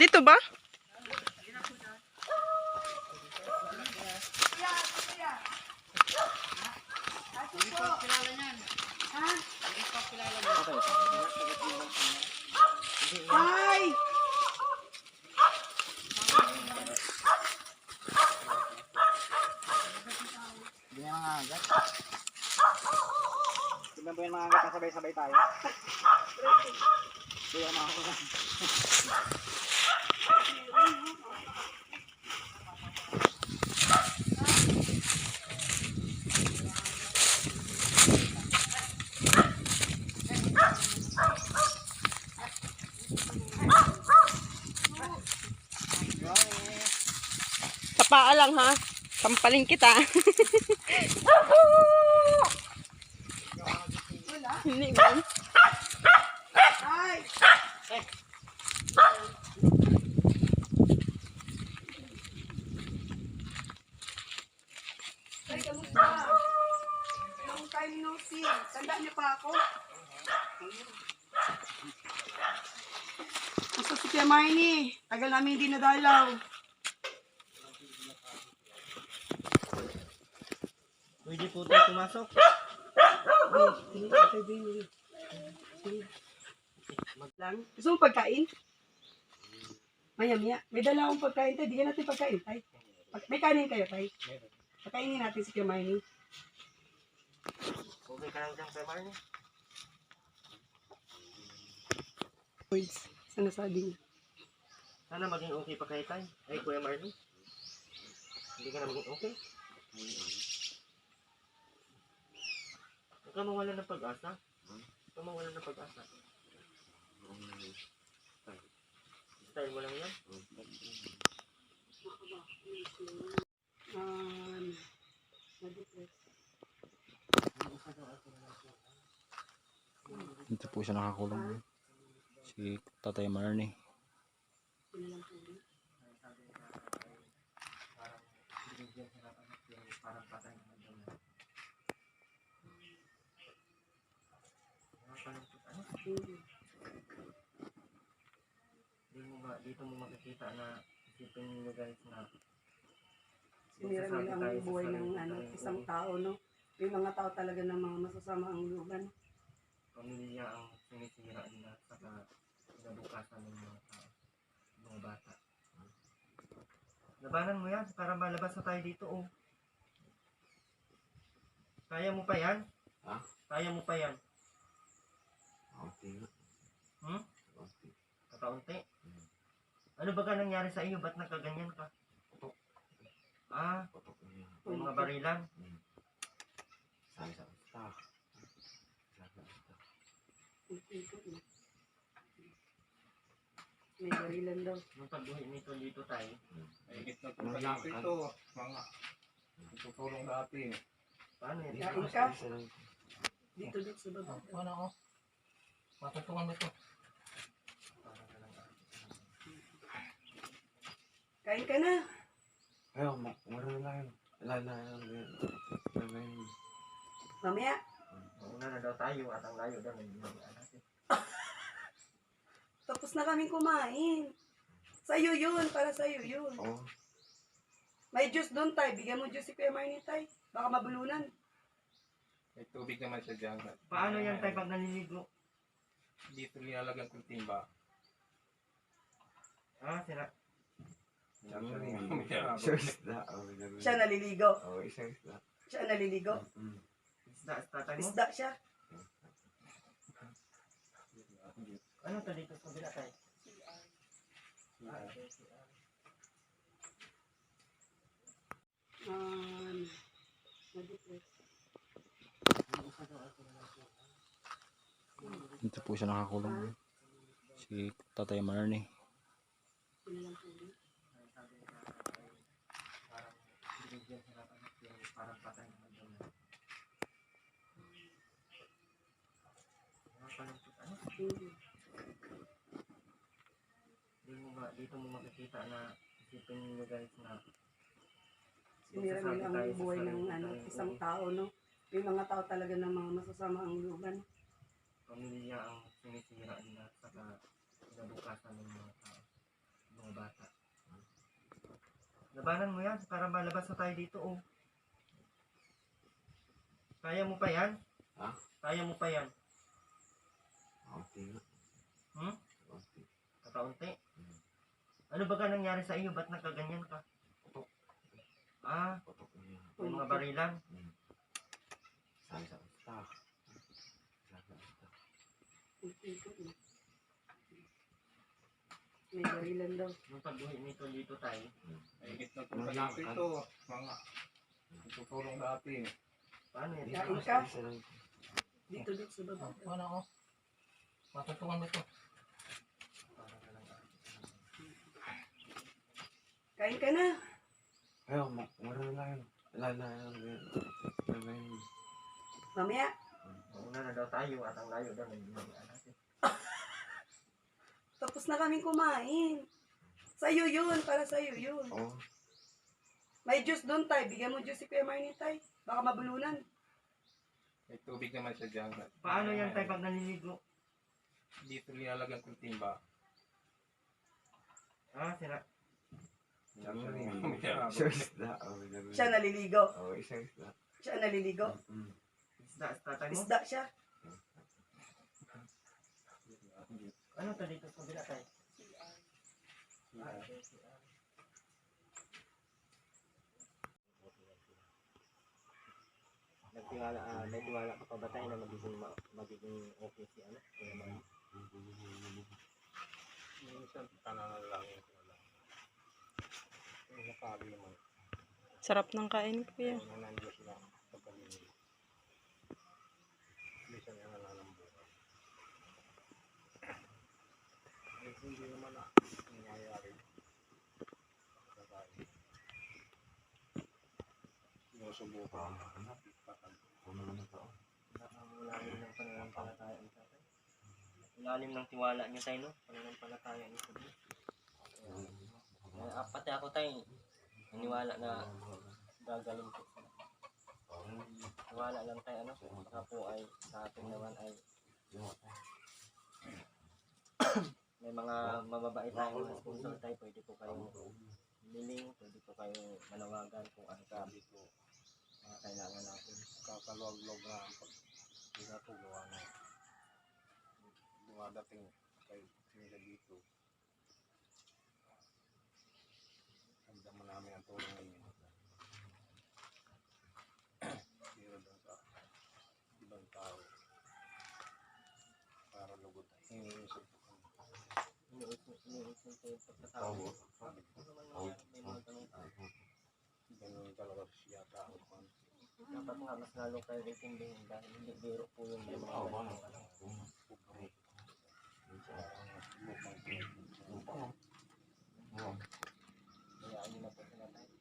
Dito ba? Ay! Hindi na mga agat. Tignan po yung mga agat na sabay-sabay tayo. Hindi na mga agat. Sa paa lang ha. Sampalin kita. Hindi ba? Ay! Ay, kamusta? Long time no see. Tanda niyo pa ako? Gusto si Tia Marnie. Tagal namin hindi nadalaw. Pwede po tayo pumasok. Lang. Gusto mo pagkain? Maya. May dala akong pagkain tayo. Bigyan natin pagkain tayo. May kanin kayo tayo. Pagkainin natin si Tia Marnie. Okay ka lang dyan kay Marnie. Words. Sa nasabi niya. Sana maging okay pa kayo tayo. Ay, Kuya Marnie. Hindi ka na maging okay. Huwag ka mawala ng pag-asa. Huwag ka mawala ng pag-asa. Style mo lang yan. Dito po siya nakakulong. Si Tatay Marnie. Parang patay na dito mo makikita na isipin nyo guys na Sinira nila ang buhay ng isang tao, no? May mga tao talaga ng mga masasama ang lugan. pamilya ang sinisira nila saka kinabukasan ng mga tao, mga bata. Labanan mo yan para malabas na tayo dito, oh. Kaya mo pa yan? Ha? Kaya mo pa yan? Okay. Hmm? Okay. Kakaunti? Ano ba ka nangyari sa iyo? Ba't nakaganyan ka? Ah, Patok niya. may mga barilan. Sa stock. May barilan daw. Nung pagbuhi nito dito tayo. Higit na po malaki ito. Mga tutulong dati. Paano yan? Kain ka? Dito sa baba. Ano ako? Matutungan mo ito. Kain ka na. Ayaw, maroon lang yun. Mamaya. Mauna na daw tayo at ang layo daw. Natin. Tapos na kaming kumain. Sa'yo yun. Para sa'yo yun. Oo. May juice doon tayo. Bigyan mo juice si Kuya Marnie tayo. Baka mabulunan. May tubig naman siya dyan. Paano yan tayo pag naliligo? Dito nilalagyan kong timba. Ah, sila. Isang isda. Siya naliligo. Oo, isang isda. Siya naliligo. Isda, tatay mo? Isda siya. Ano to dito sa bila tayo? Dito po siya nakakulong. Si Tatay Marnie. Parang patay na dito mo makikita na isipin nyo guys na Sinira nila ang buhay ng isang tao, no? May mga tao talaga ng mga masasama ang lugan. pamilya ang sinisira nila saka kinabukasan ng mga tao, mga bata. Labanan mo yan para malabas na tayo dito, oh. Kaya mo pa yan? Ha? Kaya mo pa yan? Kaunti nga. Hmm? Kaunti. Kakaunti? Ano ba ka nangyari sa iyo? Ba't nakaganyan ka? Ah, Patok niya. may mga barilan. Sabi sa usta. Sabi sa usta. May barilan daw. Yung pagbuhi nito dito tayo. Higit na ito kalapit ito. Mga tutulong dati. Paano yan? Kain ka? Isa lang. Dito sa baba. Ano ako? Matutungan mo ito. Kain ka na. Ayaw, umaral na yun. Lala yun. Lala yun. Mamaya. Una na daw tayo at ang layo daw ng ginagawa natin. Tapos na kaming kumain. Sa'yo yun. Para sa'yo yun. Oo. May juice doon, tay. Bigyan mo juice si Kuya Marnie, tay. Baka mabulunan. May tubig naman siya dyan. Paano yan tayo pag naniligo? Dito nilalagyan kong timba. Ah, sira. Isang isda. Siya naliligo. Oo, isang isda. Siya naliligo. Isda, tatay mo? Isda siya. Ano to dito sa bila tayo? May tiwala ka pa ba tayo na magiging okay si ano? Kaya mga Minsan, pananalangin ko na lang. Yung nasabi naman, Sarap ng kain, kuya. kung nandiyo sila sa paligid. Minsan yung nananambukan. Eh, hindi naman na nangyayari. Kakain. Sinusubukan. Ano naman ito? ilalim ng pananampalataya niyo tayo. Ilalim ng tiwala niyo tayo, no? Pananampalataya niyo sa Diyos. Pati ako tayo, naniwala na gagaling po. Tiwala lang tayo, ano? Baka po ay sa atin naman ay may mga mababait tayong mga sponsor tayo. Pwede po kayong biling, pwede po kayong manawagan kung ano ka mga kailangan natin. Kakaluwag-luwag na pinatugawa na dumadating kay sila dito. Handa mo namin ang tulong ninyo. Pero doon sa ibang tao para lugod tayo. Iniisip ko kami. Iniisip ko yung pagkatao. May mga tanong tayo. Ganun talaga siya tao ko. Dapat nga mas lalo kayo intindihin dahil hindi biro po yung may mga kaya ano na po sila tayo.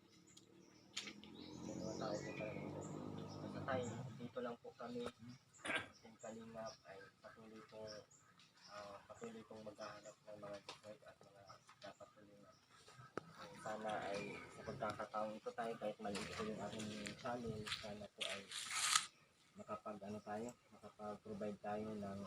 Mga tao po tayo. Basta tayo, dito lang po kami. Yung Kalingap ay patuloy pong maghahanap ng mga support at mga dapat tulungan. Sana ay sa pagkakataong ito tayo, kahit maliit po yung aking channel, sana po ay makapag-provide tayo ng